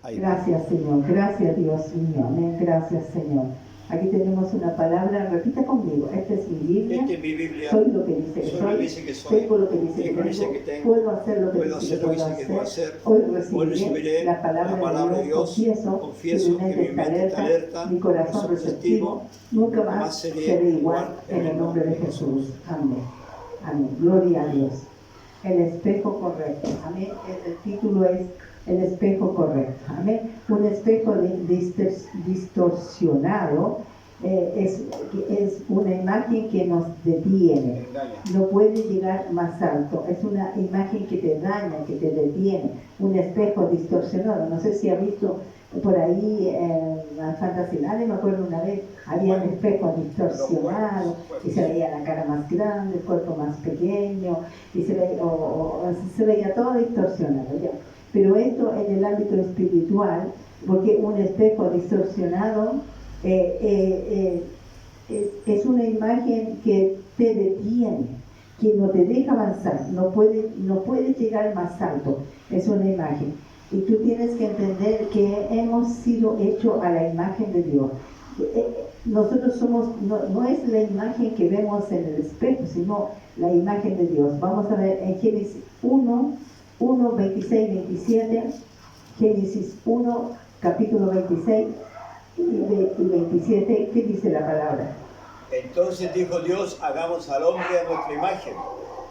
Gracias, Señor. Gracias, Dios mío. Amén. Gracias, Señor. Aquí tenemos una palabra, repita conmigo, esta es mi Biblia, soy lo que dice que soy, tengo lo que dice que tengo, puedo hacer lo que dice que puedo hacer, hoy recibiré la palabra de Dios, confieso que mi mente está alerta, mi corazón receptivo, nunca más seré igual en el nombre de Jesús. Amén. Amén. Gloria a Dios. El espejo correcto. Amén. El título es el espejo correcto. Amén. Un espejo distorsionado es una imagen que nos detiene. No puede llegar más alto. Es una imagen que te daña, que te detiene. Un espejo distorsionado. No sé si ha visto por ahí en Fantasyland, me acuerdo una vez, había un espejo distorsionado y se veía la cara más grande, el cuerpo más pequeño y se veía todo distorsionado ya. Pero esto en el ámbito espiritual, porque un espejo distorsionado es una imagen que te detiene, que no te deja avanzar, no puede llegar más alto. Es una imagen. Y tú tienes que entender que hemos sido hechos a la imagen de Dios. Nosotros somos, no es la imagen que vemos en el espejo, sino la imagen de Dios. Vamos a ver en Génesis 1, 26, 27, Génesis 1, capítulo 26 y 27, ¿qué dice la palabra? Entonces dijo Dios, hagamos al hombre a nuestra imagen,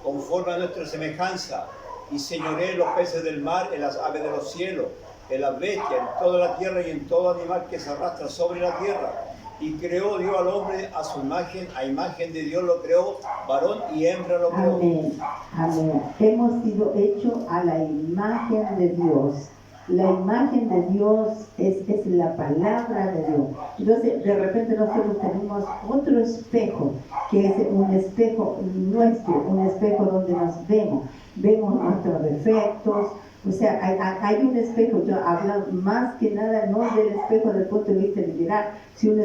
conforme a nuestra semejanza, y señoree los peces del mar, en las aves de los cielos, en las bestias, en toda la tierra y en todo animal que se arrastra sobre la tierra. Y creó Dios al hombre a su imagen, a imagen de Dios lo creó, varón y hembra lo creó. Amén, amén. Hemos sido hechos a la imagen de Dios. La imagen de Dios es la palabra de Dios. Entonces, de repente nosotros tenemos otro espejo, que es un espejo nuestro, un espejo donde nos vemos nuestros defectos. O sea, hay un espejo. Yo hablo más que nada no del espejo desde el punto de vista literal, sino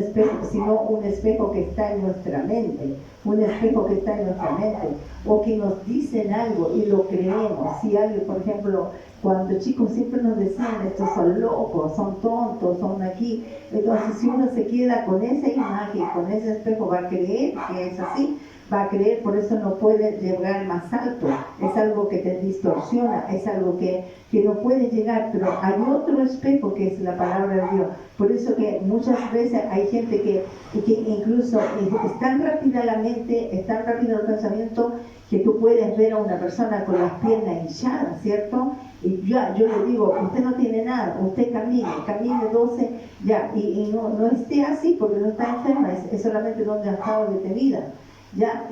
un espejo que está en nuestra mente, un espejo que está en nuestra mente, o que nos dicen algo y lo creemos. Si alguien, por ejemplo, cuando chicos siempre nos decían, estos son locos, son tontos, son aquí. Entonces, si uno se queda con esa imagen, con ese espejo, va a creer que es así, va a creer, por eso no puede llegar más alto. Es algo que te distorsiona, es algo que no puede llegar, pero hay otro espejo que es la palabra de Dios. Por eso que muchas veces hay gente que incluso es tan rápida la mente, es tan rápido el pensamiento, que tú puedes ver a una persona con las piernas hinchadas, ¿cierto? Y yo le digo, usted no tiene nada, usted camine 12, ya, y no esté así porque no está enferma, es solamente donde ha estado detenida. Ya,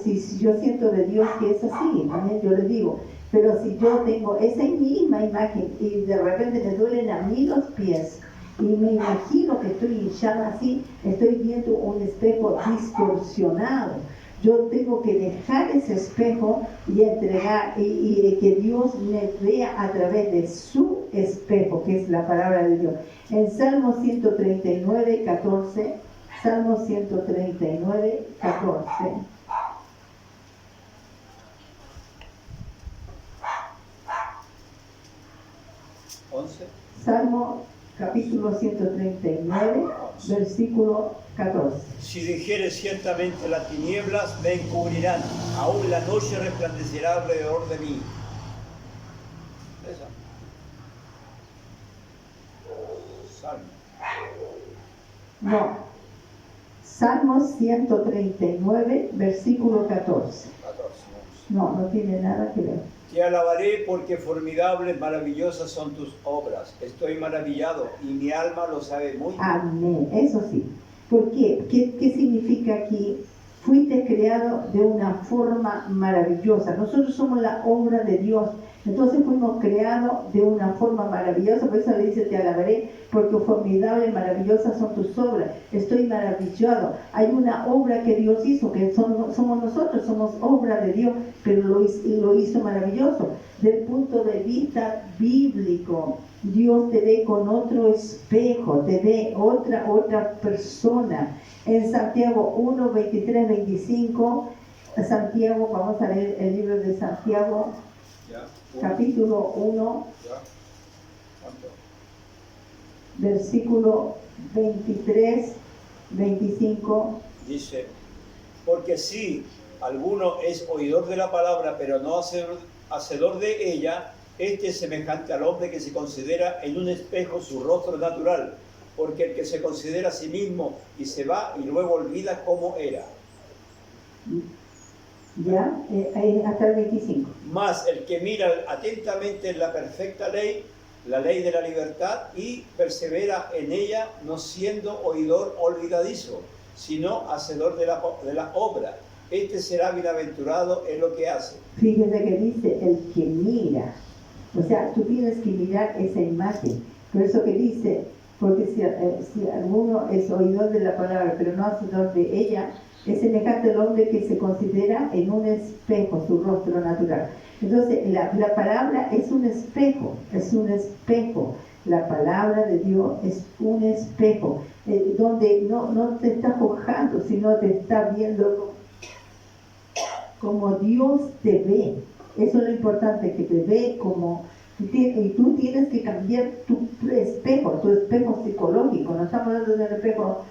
si yo siento de Dios que es así, también yo le digo, pero si yo tengo esa misma imagen y de repente me duelen a mí los pies y me imagino que estoy hinchada así, estoy viendo un espejo distorsionado. Yo tengo que dejar ese espejo y entregar y que Dios me vea a través de su espejo, que es la palabra de Dios. En Salmo 139, 14, Salmo 139, 14. Salmo capítulo 139, versículo 14. Si dijeres ciertamente las tinieblas me encubrirán, aún la noche resplandecerá alrededor de mí. Esa. Salmo. No. Salmo 139, versículo 14. No tiene nada que ver. Te alabaré porque formidables, maravillosas son tus obras. Estoy maravillado y mi alma lo sabe muy bien. Amén, eso sí. ¿Por qué? ¿Qué significa aquí? Fuiste creado de una forma maravillosa. Nosotros somos la obra de Dios. Entonces fuimos creados de una forma maravillosa. Por eso le dice, te alabaré, porque formidables y maravillosas son tus obras. Estoy maravillado. Hay una obra que Dios hizo, que somos nosotros, somos obra de Dios, pero lo hizo maravilloso. Del punto de vista bíblico, Dios te ve con otro espejo, te ve otra persona. En Santiago 1, 23, 25, Santiago, vamos a leer el libro de Santiago, capítulo 1, Versículo 23, 25. Dice, porque si alguno es oidor de la palabra, pero no hacedor de ella, este es semejante al hombre que se considera en un espejo su rostro natural, porque el que se considera a sí mismo y se va y luego olvida cómo era. Ya, hasta el 25. Mas el que mira atentamente en la perfecta ley, la ley de la libertad, y persevera en ella, no siendo oidor olvidadizo, sino hacedor de la obra, este será bienaventurado en lo que hace. Fíjese que dice el que mira. O sea, tú tienes que mirar esa imagen. Por eso que dice, porque si alguno es oidor de la palabra, pero no hacedor de ella, es semejante al hombre que se considera en un espejo su rostro natural. Entonces, la palabra es un espejo, es un espejo. La palabra de Dios es un espejo, donde no te está forjando, sino te está viendo como Dios te ve. Eso es lo importante, que te ve como... Y tú tienes que cambiar tu espejo psicológico. No estamos hablando de un espejo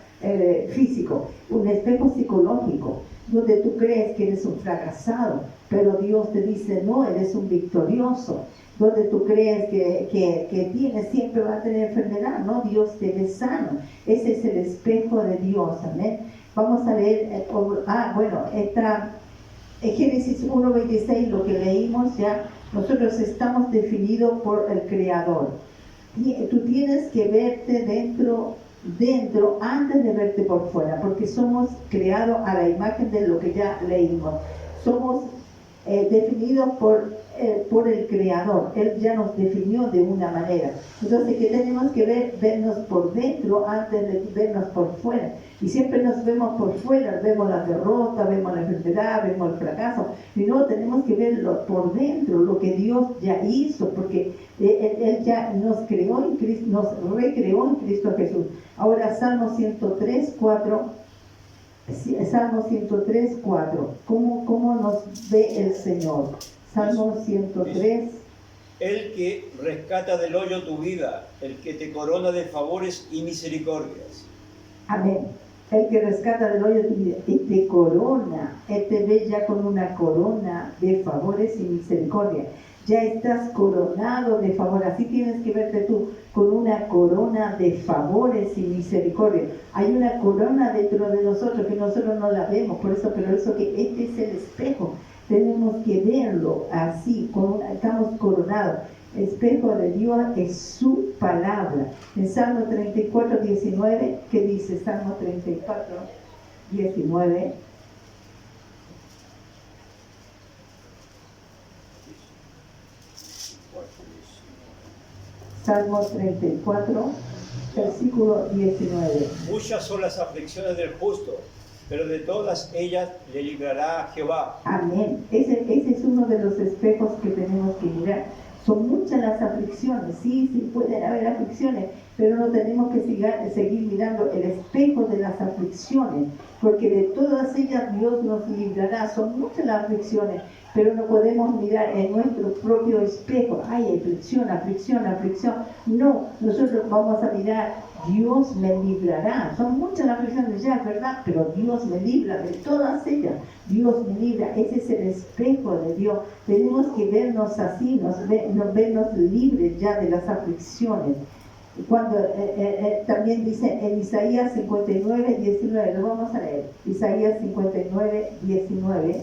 físico, un espejo psicológico, donde tú crees que eres un fracasado, pero Dios te dice, no, eres un victorioso. Donde tú crees que tienes, siempre va a tener enfermedad, no, Dios te ve sano. Ese es el espejo de Dios, amén. Vamos a leer, está en Génesis 1:26, lo que leímos ya. Nosotros estamos definidos por el Creador. Tú tienes que verte dentro antes de verte por fuera, porque somos creados a la imagen de lo que ya leímos. Somos definidos por el Creador. Él ya nos definió de una manera. Entonces, ¿qué tenemos que vernos por dentro antes de vernos por fuera? Y siempre nos vemos por fuera, vemos la derrota, vemos la enfermedad, vemos el fracaso. Y no, tenemos que verlo por dentro, lo que Dios ya hizo, porque Él ya nos creó en Cristo, nos recreó en Cristo Jesús. Ahora, Salmo 103, 4. Salmo 103, 4. ¿Cómo nos ve el Señor? Salmo 103. El que rescata del hoyo tu vida, el que te corona de favores y misericordias. Amén. El que rescata del hoyo tu vida y te corona. Él te ve ya con una corona de favores y misericordia. Ya estás coronado de favor. Así tienes que verte tú, con una corona de favores y misericordia. Hay una corona dentro de nosotros que nosotros no la vemos, por eso que este es el espejo. Tenemos que verlo así, estamos coronados. El espejo de Dios es su palabra. En Salmo 34, 19, ¿qué dice? Salmo 34, 19. Salmo 34, versículo 19. Muchas son las aflicciones del justo, pero de todas ellas le librará Jehová. Amén. Ese es uno de los espejos que tenemos que mirar. Son muchas las aflicciones, sí pueden haber aflicciones, pero no tenemos que seguir mirando el espejo de las aflicciones, porque de todas ellas Dios nos librará. Son muchas las aflicciones, pero no podemos mirar en nuestro propio espejo. Ay, aflicción. No, nosotros vamos a mirar, Dios me librará. Son muchas las aflicciones ya, ¿verdad? Pero Dios me libra de todas ellas. Dios me libra. Ese es el espejo de Dios. Tenemos que vernos así, vernos libres ya de las aflicciones. Cuando también dice en Isaías 59, 19, lo vamos a leer. Isaías 59, 19.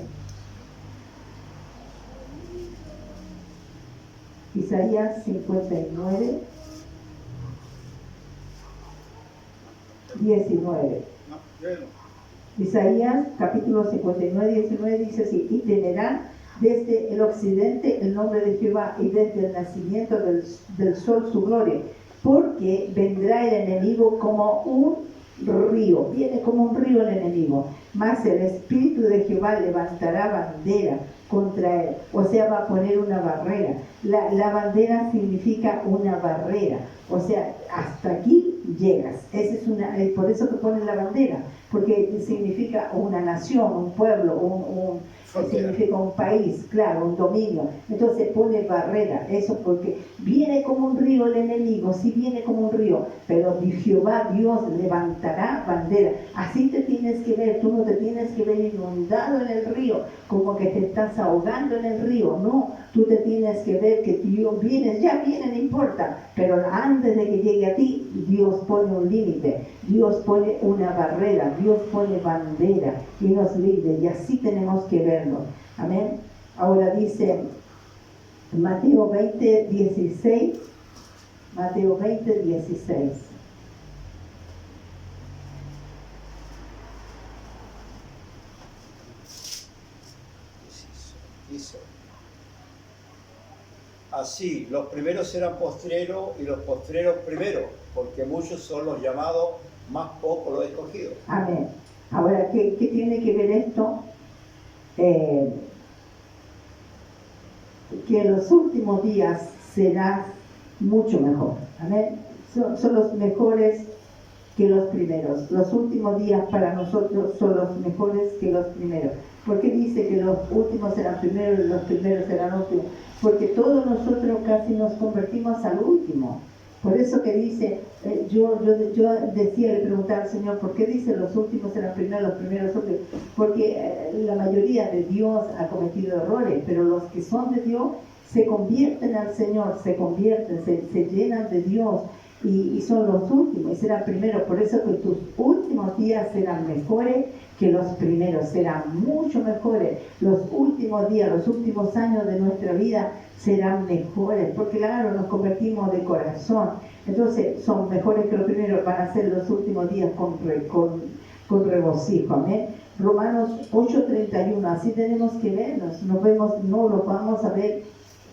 Isaías 59, 19. Isaías capítulo 59, 19 dice así: y temerán desde el occidente el nombre de Jehová, y desde el nacimiento del sol su gloria, porque vendrá el enemigo como un río, viene como un río el enemigo, mas el Espíritu de Jehová levantará bandera contra él, o sea, va a poner una barrera. La bandera significa una barrera, o sea, hasta aquí llegas. Esa es por eso que ponen la bandera, porque significa una nación, un pueblo, Frontera. significa un país, claro, un dominio. Entonces pone barrera, eso porque viene como un río el enemigo, sí viene como un río, pero Jehová Dios levantará bandera. Así te tienes que ver, tú no te tienes que ver inundado en el río, como que te estás ahogando en el río, no, tú te tienes que ver que Dios viene, ya viene, no importa, pero antes de que llegue a ti, Dios pone un límite, Dios pone una barrera, Dios pone bandera y nos libre, y así tenemos que verlo. Amén. Ahora dice Mateo 20, 16. Mateo 20, 16. Dice, así, los primeros serán postreros y los postreros primeros, porque muchos son los llamados, más pocos los escogidos. Amén. Ahora, ¿qué tiene que ver esto? Que en los últimos días será mucho mejor. Amén. Son los mejores que los primeros. Los últimos días para nosotros son los mejores que los primeros. ¿Por qué dice que los últimos serán primeros y los primeros serán últimos? Porque todos nosotros casi nos convertimos al último. Por eso que dice, yo decía, le preguntaba al Señor, ¿por qué dice los últimos serán primeros, los primeros últimos? Porque la mayoría de Dios ha cometido errores, pero los que son de Dios se convierten al Señor, se convierten, se llenan de Dios y son los últimos y serán primeros. Por eso que tus últimos días serán mejores que los primeros, serán mucho mejores. Los últimos días, los últimos años de nuestra vida serán mejores, porque claro, nos convertimos de corazón, entonces son mejores que los primeros, van a ser los últimos días con regocijo. Amén. Romanos 8:31, así tenemos que vernos, no los vamos a ver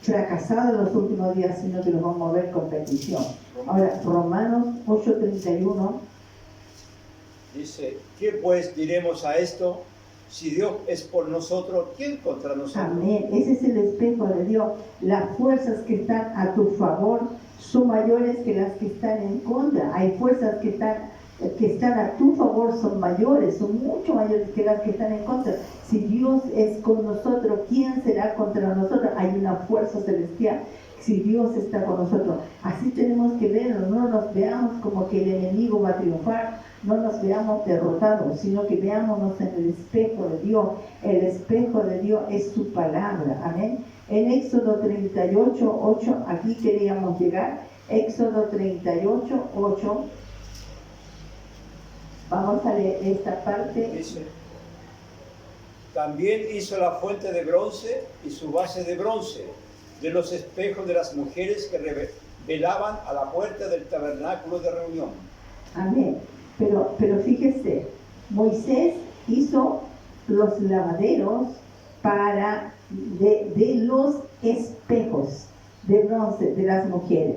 fracasados en los últimos días, sino que los vamos a ver con petición. Ahora, Romanos 8:31 dice, ¿qué pues diremos a esto? Si Dios es por nosotros, ¿quién contra nosotros? Amén. Ese es el espejo de Dios. Las fuerzas que están a tu favor son mayores que las que están en contra. Hay fuerzas que están a tu favor, son mayores, son mucho mayores que las que están en contra. Si Dios es con nosotros, ¿quién será contra nosotros? Hay una fuerza celestial. Si Dios está con nosotros, así tenemos que verlo. No nos veamos como que el enemigo va a triunfar, no nos veamos derrotados, sino que veámonos en el espejo de Dios. El espejo de Dios es su palabra. Amén. En Éxodo 38:8, aquí queríamos llegar. Éxodo 38:8. Vamos a leer esta parte. Dice, también hizo la fuente de bronce y su base de bronce, de los espejos de las mujeres que velaban a la puerta del tabernáculo de reunión. Amén. Pero fíjese, Moisés hizo los lavaderos de los espejos de bronce de las mujeres.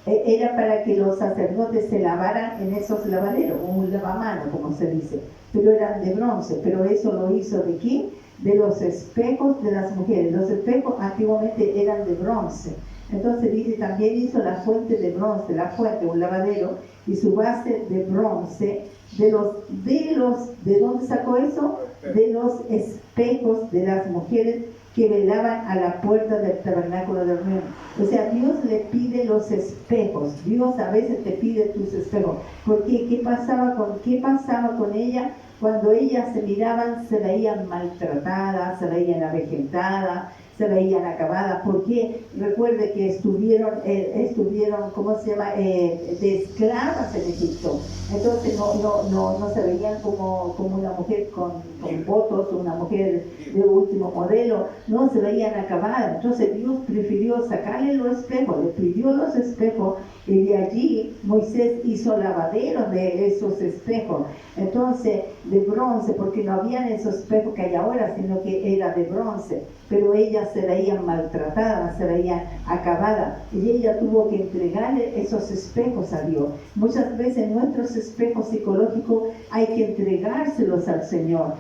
Era para que los sacerdotes se lavaran en esos lavaderos, un lavamano, como se dice, pero eran de bronce. Pero eso lo hizo ¿de quién? De los espejos de las mujeres. Los espejos antiguamente eran de bronce. Entonces dice, también hizo la fuente de bronce, la fuente, un lavadero, y su base de bronce, ¿de dónde sacó eso? De los espejos de las mujeres que velaban a la puerta del tabernáculo de reunión. O sea, Dios le pide los espejos. Dios a veces te pide tus espejos. Porque ¿qué pasaba con ella? Cuando ellas se miraban, se veían maltratadas, se veían avejentadas, se veían acabadas. Porque recuerde que estuvieron ¿cómo se llama? De esclavas en Egipto. Entonces no se veían como una mujer con votos, una mujer de último modelo, no se veían acabadas. Entonces Dios prefirió sacarle los espejos, le pidió los espejos, y de allí Moisés hizo lavaderos de esos espejos. Entonces, de bronce, porque no habían esos espejos que hay ahora, sino que era de bronce. Pero ellas se veían maltratadas, se veían acabadas, y ella tuvo que entregarle esos espejos a Dios. Muchas veces nuestros espejos psicológicos hay que entregárselos al Señor.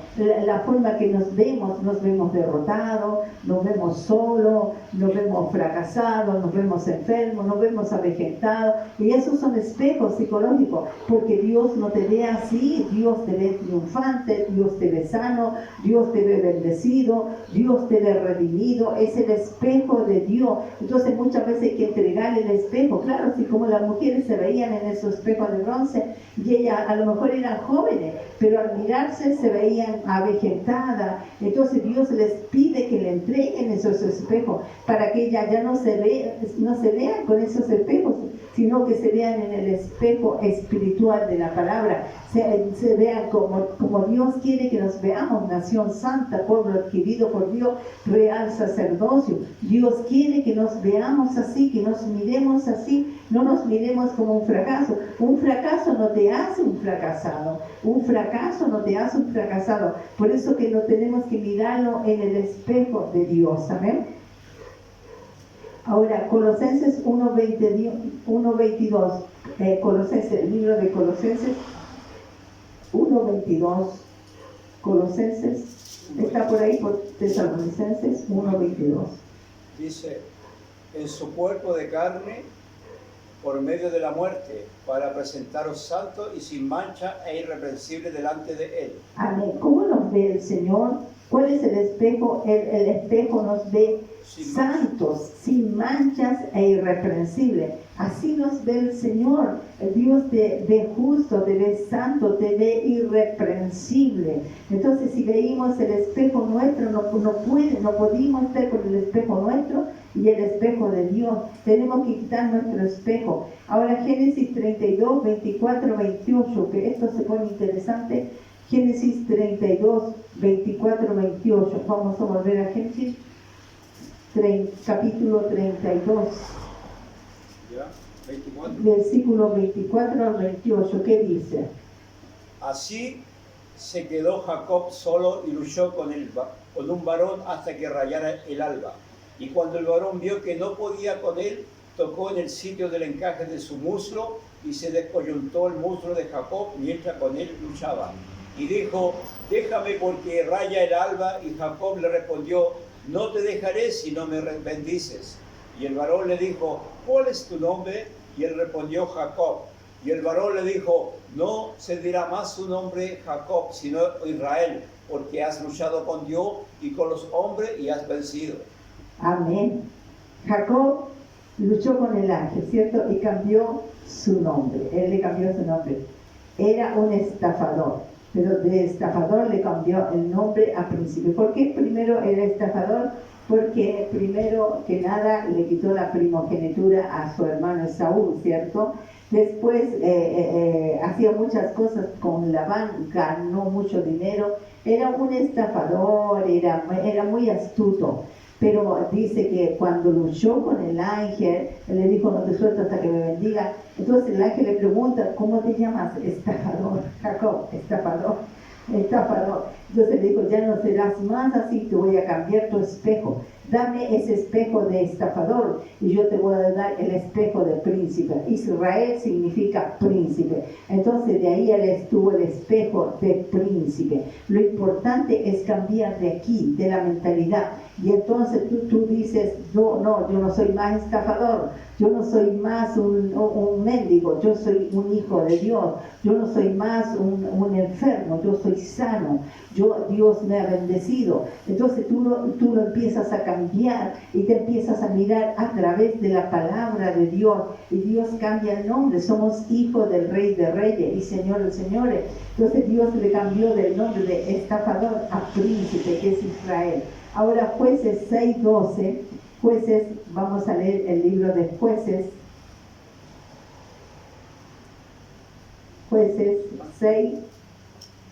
La forma que nos vemos derrotados, nos vemos solos, nos vemos fracasados, nos vemos enfermos, nos vemos avejentados, enojado. Y esos son espejos psicológicos, porque Dios no te ve así. Dios te ve triunfante, Dios te ve sano, Dios te ve bendecido, Dios te ve redimido. Es el espejo de Dios. Entonces muchas veces hay que entregarle el espejo. Claro, así como las mujeres se veían en esos espejos de bronce, y ellas a lo mejor eran jóvenes, pero al mirarse se veían avejentadas. Entonces Dios les pide que le entreguen esos espejos para que ellas ya no se vean con esos espejos, sino que se vean en el espejo espiritual de la palabra, se vean como Dios quiere que nos veamos: nación santa, pueblo adquirido por Dios, real sacerdocio. Dios quiere que nos veamos así, que nos miremos así, no nos miremos como un fracaso. Un fracaso no te hace un fracasado, un fracaso no te hace un fracasado. Por eso que no tenemos que mirarlo en el espejo de Dios, amén. Ahora, Colosenses 1:22, el libro de Colosenses 1:22, Colosenses, está por ahí por Tesalonicenses 1:22. Dice, en su cuerpo de carne, por medio de la muerte, para presentaros santos y sin mancha e irreprensibles delante de Él. Amén. ¿Cómo nos ve el Señor? ¿Cuál es el espejo? El espejo nos ve santos, sin manchas e irreprensibles. Así nos ve el Señor. Dios te ve justo, te ve santo, te ve irreprensible. Entonces, si veíamos el espejo nuestro, no podíamos estar con el espejo nuestro y el espejo de Dios. Tenemos que quitar nuestro espejo. Ahora, Génesis 32, 24, 28, que esto se pone interesante. Génesis 32, 24, 28. Vamos a volver a Génesis, capítulo 32. ¿Ya? 24. Versículo 24 al 28. ¿Qué dice? Así se quedó Jacob solo y luchó con un varón hasta que rayara el alba. Y cuando el varón vio que no podía con él, tocó en el sitio del encaje de su muslo y se descoyuntó el muslo de Jacob mientras con él luchaba. Y dijo, déjame porque raya el alba. Y Jacob le respondió, no te dejaré si no me bendices. Y el varón le dijo, ¿cuál es tu nombre? Y él respondió, Jacob. Y el varón le dijo, no se dirá más su nombre Jacob, sino Israel, porque has luchado con Dios y con los hombres y has vencido. Amén. Jacob luchó con el ángel, ¿cierto? Y cambió su nombre. Él le cambió su nombre. Era un estafador, pero de estafador le cambió el nombre a príncipe. ¿Por qué primero era estafador? Porque primero que nada le quitó la primogenitura a su hermano Esaú, ¿cierto? Después hacía muchas cosas con Labán, ganó mucho dinero. Era un estafador, era muy astuto. Pero dice que cuando luchó con el ángel, él le dijo, no te suelto hasta que me bendiga. Entonces el ángel le pregunta, ¿cómo te llamas? Estafador, Jacob, estafador. Entonces le dijo, ya no serás más así, te voy a cambiar tu espejo. Dame ese espejo de estafador y yo te voy a dar el espejo de príncipe. Israel significa príncipe. Entonces de ahí él estuvo el espejo de príncipe. Lo importante es cambiar de aquí, de la mentalidad. Y entonces tú dices, yo no soy más estafador, yo no soy más un mendigo, yo soy un hijo de Dios, yo no soy más un enfermo, yo soy sano, Dios me ha bendecido. Entonces tú lo empiezas a cambiar y te empiezas a mirar a través de la palabra de Dios, y Dios cambia el nombre. Somos hijos del Rey de Reyes y Señor de Señores. Entonces Dios le cambió del nombre de estafador a príncipe, que es Israel. Ahora Jueces 6:12, Jueces, vamos a leer el libro de Jueces. Jueces 6,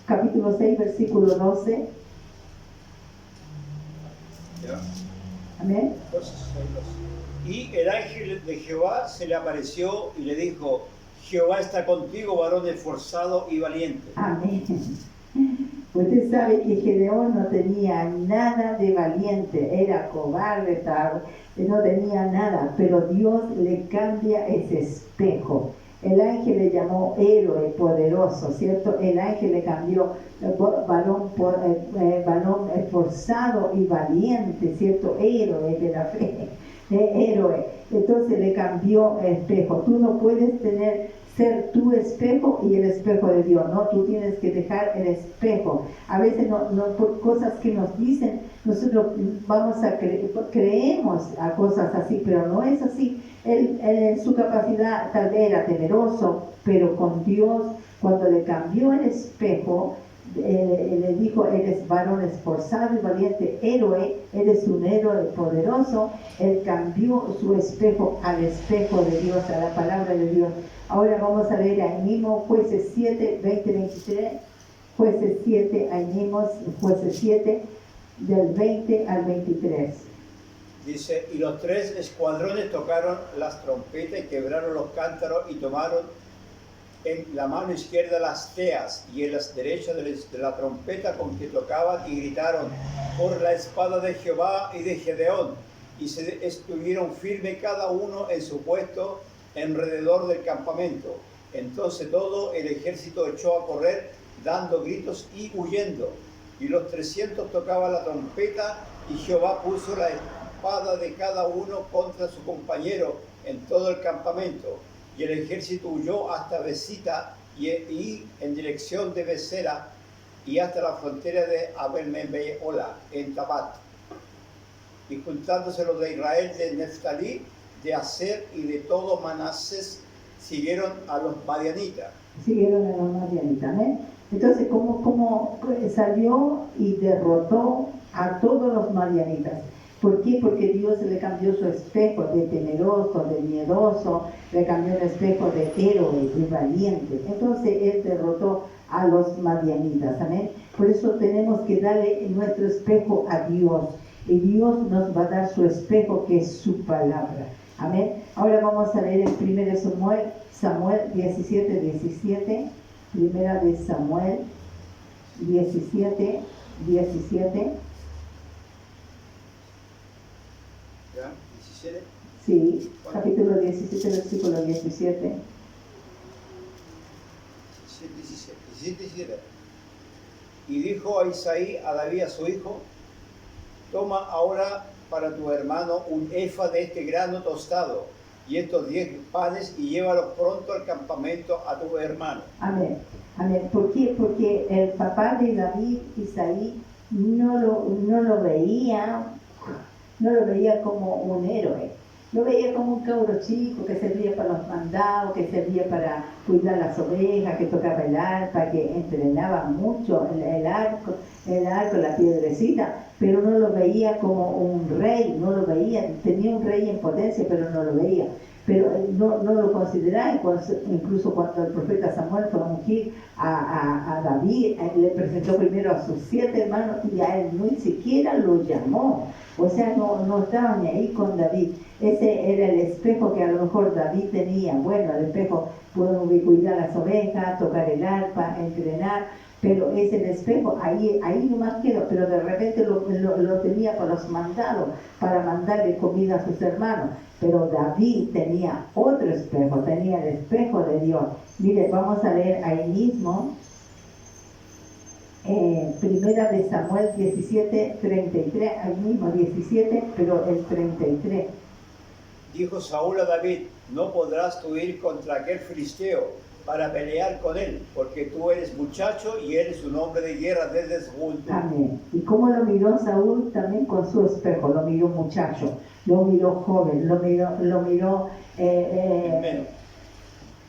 capítulo 6, versículo 12. ¿Ya? Amén. Y el ángel de Jehová se le apareció y le dijo, Jehová está contigo, varón esforzado y valiente. Amén. Usted sabe que Gedeón no tenía nada de valiente, era cobarde, no tenía nada, pero Dios le cambia ese espejo. El ángel le llamó héroe poderoso, ¿cierto? El ángel le cambió varón esforzado y valiente, ¿cierto? Héroe de la fe. héroe. Entonces le cambió el espejo. Tú no puedes ser tu espejo y el espejo de Dios, ¿no? Tú tienes que dejar el espejo. A veces no por cosas que nos dicen, nosotros vamos a creemos a cosas así, pero no es así. Él en su capacidad tal vez era temeroso, pero con Dios, cuando le cambió el espejo, le dijo, eres varón esforzado y valiente, héroe, eres un héroe poderoso. Él cambió su espejo al espejo de Dios, a la palabra de Dios. Ahora vamos a leer ahí mismo Jueces 7, 20, 23. Jueces 7, ahí mismo, Jueces 7, del 20 al 23. Dice, y los 3 escuadrones tocaron las trompetas y quebraron los cántaros y tomaron en la mano izquierda las teas y en la derecha de la trompeta con que tocaban y gritaron por la espada de Jehová y de Gedeón, y se estuvieron firmes cada uno en su puesto alrededor del campamento. Entonces todo el ejército echó a correr dando gritos y huyendo, y los 300 tocaban la trompeta, y Jehová puso la espada de cada uno contra su compañero en todo el campamento. Y el ejército huyó hasta Besita y en dirección de Besera y hasta la frontera de Abel-Mehola en Tabat. Y juntándose los de Israel de Neftalí, de Aser y de todo Manasés, siguieron a los madianitas. Siguieron a los madianitas, ¿eh? Entonces, ¿cómo salió y derrotó a todos los madianitas? ¿Por qué? Porque Dios le cambió su espejo de temeroso, de miedoso, le cambió el espejo de héroe, de valiente. Entonces Él derrotó a los madianitas, amén. Por eso tenemos que darle nuestro espejo a Dios, y Dios nos va a dar su espejo, que es su palabra, amén. Ahora vamos a leer en 1 Samuel 17, 17. Primera de Samuel 17, 17. ¿Ya? 17. Sí, capítulo 17, versículo 17. 17. Y dijo a Isaí, a David, a su hijo, toma ahora para tu hermano un efa de este grano tostado y estos 10 panes y llévalos pronto al campamento a tu hermano. Amén. Amén. ¿Por qué? Porque el papá de David, Isaí, no lo veía como un héroe. Lo veía como un cabro chico que servía para los mandados, que servía para cuidar las ovejas, que tocaba el arpa, que entrenaba mucho el arco, la piedrecita, pero no lo veía como un rey, no lo veía, tenía un rey en potencia, pero no lo veía. Pero no lo consideraba, incluso cuando el profeta Samuel fue a ungir a David, le presentó primero a sus 7 hermanos y a él ni siquiera lo llamó. O sea, no estaba ni ahí con David. Ese era el espejo que a lo mejor David tenía. Bueno, el espejo puede cuidar las ovejas, tocar el arpa, entrenar, pero es el espejo, ahí nomás quedó, pero de repente lo tenía para los mandados, para mandarle comida a sus hermanos. Pero David tenía otro espejo, tenía el espejo de Dios. Mire, vamos a leer ahí mismo, Primera de Samuel 17, 33, ahí mismo 17, pero el 33. Dijo Saúl a David, no podrás tú ir contra aquel filisteo para pelear con él, porque tú eres muchacho y eres un hombre de guerra desde su juventud. Amén. ¿Y cómo lo miró Saúl? También con su espejo, lo miró muchacho, lo miró joven, lo miró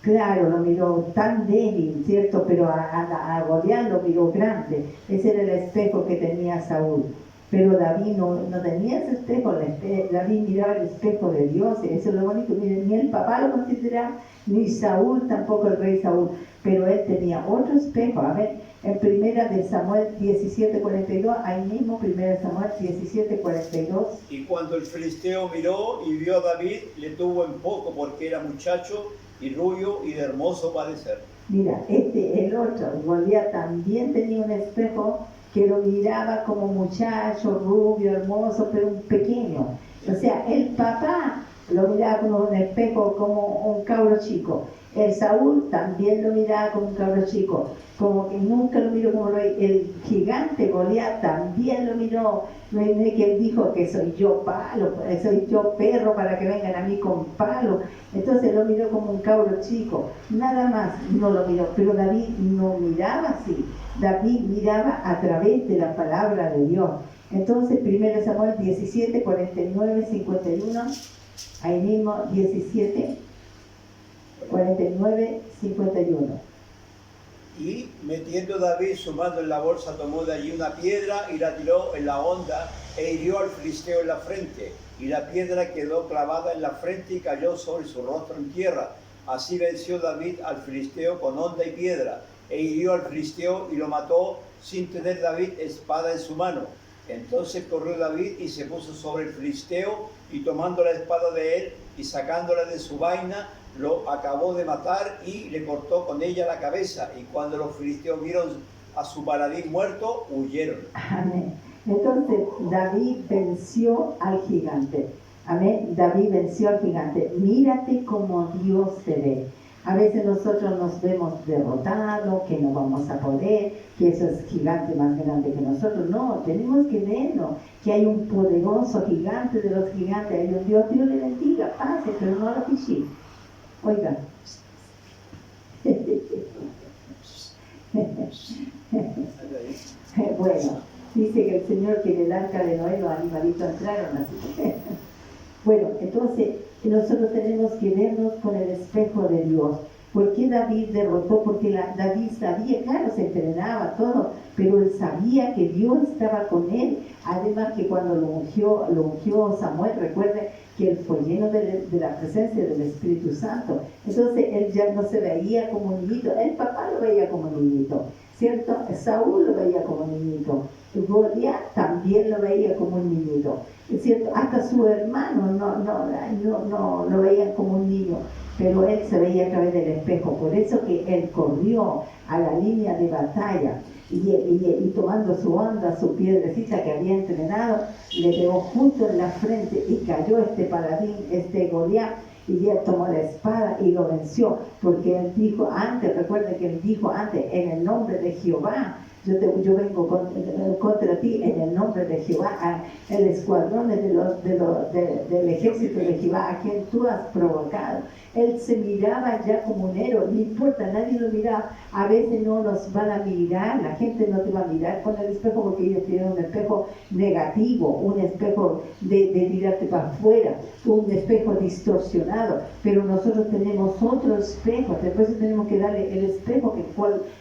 claro, lo miró tan débil, ¿cierto? Pero a Goliat lo miró grande. Ese era el espejo que tenía Saúl. Pero David no tenía ese espejo, David miraba el espejo de Dios, y eso es lo bonito. Miren, ni el papá lo consideraba, ni Saúl, tampoco el rey Saúl, pero él tenía otro espejo. A ver, en Primera de Samuel 17:42, ahí mismo, Primera de Samuel 17:42. Y cuando el filisteo miró y vio a David, le tuvo en poco, porque era muchacho y rubio y de hermoso parecer. Mira, el otro, Goliat, también tenía un espejo que lo miraba como muchacho, rubio, hermoso, pero un pequeño. O sea, el papá lo miraba como un espejo, como un cabro chico. El Saúl también lo miraba como un cabro chico, como que nunca lo miró como lo veía. El gigante Goliat también lo miró, no es que él dijo que soy yo palo, soy yo perro para que vengan a mí con palo. Entonces lo miró como un cabro chico, nada más no lo miró. Pero David no miraba así, David miraba a través de la palabra de Dios. Entonces 1 Samuel 17, 49, 51, ahí mismo 17, 49, 51. Y metiendo David su mano en la bolsa, tomó de allí una piedra y la tiró en la honda e hirió al filisteo en la frente. Y la piedra quedó clavada en la frente y cayó sobre su rostro en tierra. Así venció David al filisteo con honda y piedra, e hirió al filisteo y lo mató sin tener David espada en su mano. Entonces corrió David y se puso sobre el filisteo, y tomando la espada de él y sacándola de su vaina, lo acabó de matar y le cortó con ella la cabeza. Y cuando los filisteos vieron a su paladín muerto, huyeron. Amén. Entonces David venció al gigante. Amén. David venció al gigante. Mírate como Dios te ve. A veces nosotros nos vemos derrotados, que no vamos a poder, que eso es gigante más grande que nosotros. No, tenemos que vernos, que hay un poderoso gigante de los gigantes, hay un Dios. Dios le bendiga, pase, pero no lo piché. Oigan. Bueno, dice que el Señor que en el arca de Noé los animalitos entraron, así que... Bueno, entonces nosotros tenemos que vernos con el espejo de Dios. ¿Por qué David derrotó? Porque David sabía, claro, se entrenaba todo, pero él sabía que Dios estaba con él. Además que cuando lo ungió Samuel, recuerden que él fue lleno de la presencia del Espíritu Santo. Entonces él ya no se veía como un niñito, el papá lo veía como un niñito, ¿cierto? Saúl lo veía como un niñito, Goliat también lo veía como un niñito, ¿cierto? Hasta su hermano no lo veían como un niño, pero él se veía a través del espejo. Por eso que él corrió a la línea de batalla y tomando su onda, su piedrecita que había entrenado, le pegó justo en la frente y cayó este paladín, este Goliat, y él tomó la espada y lo venció, porque él dijo antes, recuerden que él dijo antes, en el nombre de Jehová, yo vengo contra ti en el nombre de Jehová, el escuadrón del ejército de Jehová, a quien tú has provocado. Él se miraba ya como un héroe, no importa, nadie lo miraba. A veces no nos van a mirar, la gente no te va a mirar con el espejo, porque ellos tienen un espejo negativo, un espejo de mirarte para afuera, un espejo distorsionado, pero nosotros tenemos otro espejo. Después tenemos que darle el espejo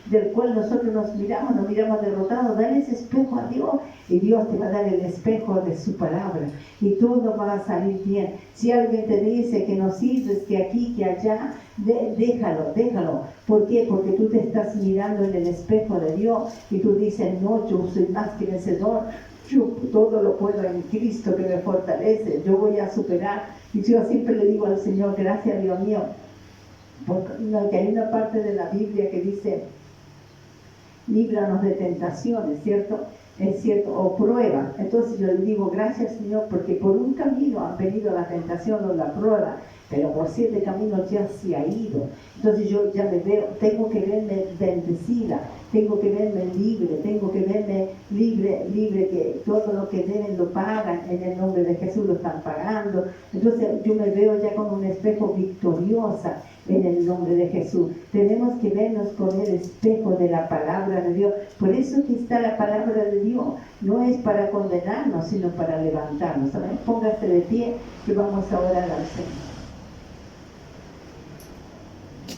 del cual nosotros nos miramos derrotados. Dale ese espejo a Dios y Dios te va a dar el espejo de su palabra y todo va a salir bien. Si alguien te dice que no sirves, que aquí, que allá, déjalo. ¿Por qué? Porque tú te estás mirando en el espejo de Dios y tú dices, no, yo soy más que vencedor, yo todo lo puedo en Cristo que me fortalece, yo voy a superar. Y yo siempre le digo al Señor, gracias Dios mío, porque hay una parte de la Biblia que dice, líbranos de tentaciones, ¿cierto? Es cierto, o prueba. Entonces yo le digo, gracias Señor, porque por un camino han venido la tentación o la prueba, pero por 7 caminos ya se ha ido. Entonces yo ya me veo, tengo que verme bendecida, tengo que verme libre, que todo lo que deben lo pagan, en el nombre de Jesús lo están pagando. Entonces yo me veo ya con un espejo victoriosa, en el nombre de Jesús. Tenemos que vernos con el espejo de la palabra de Dios. Por eso que está la palabra de Dios. No es para condenarnos, sino para levantarnos. ¿Saben? Póngase de pie que vamos a orar al Señor.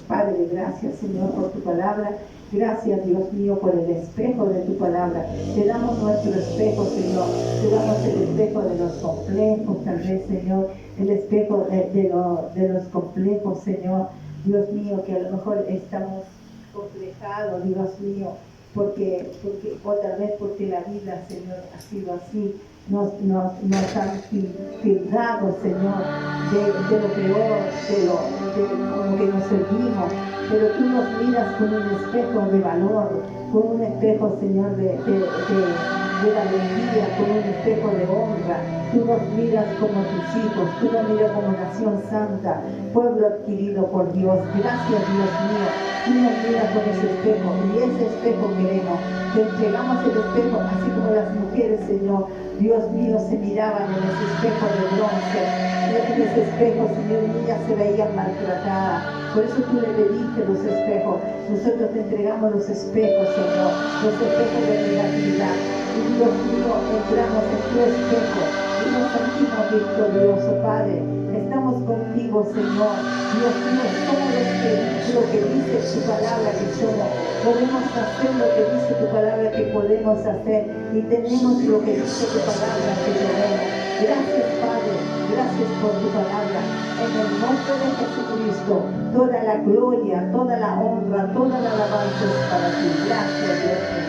Padre, gracias Señor por tu palabra. Gracias Dios mío por el espejo de tu palabra. Te damos nuestro espejo, Señor. Te damos el espejo de los complejos, tal vez, Señor. El espejo de los complejos, Señor. Dios mío, que a lo mejor estamos complejados, Dios mío, porque otra vez porque la vida, Señor, ha sido así. Nos han filtrado, Señor, de lo peor, de como que nos servimos, pero tú nos miras con un espejo de valor, con un espejo, Señor, de de valentía, con un espejo de honra. Tú nos miras como tus hijos, tú nos miras como nación santa, pueblo adquirido por Dios. Gracias, Dios mío. Tú nos miras con ese espejo, y ese espejo queremos. Te entregamos el espejo, así como las mujeres, Señor, Dios mío, se miraban en ese espejo de bronce. En ese espejo, Señor, y ellas se veían maltratadas. Por eso tú le pediste los espejos. Nosotros te entregamos los espejos, Señor, los espejos de negatividad. Y Dios mío, entramos en tu espejo y nos sentimos victoriosos, Padre. Estamos contigo, Señor. Dios mío, somos lo que dice tu palabra que somos. Podemos hacer lo que dice tu palabra que podemos hacer. Y tenemos lo que dice tu palabra que tenemos. Gracias, Padre. Gracias por tu palabra. En el nombre de Jesucristo, toda la gloria, toda la honra, toda la alabanza es para ti. Gracias, Dios mío.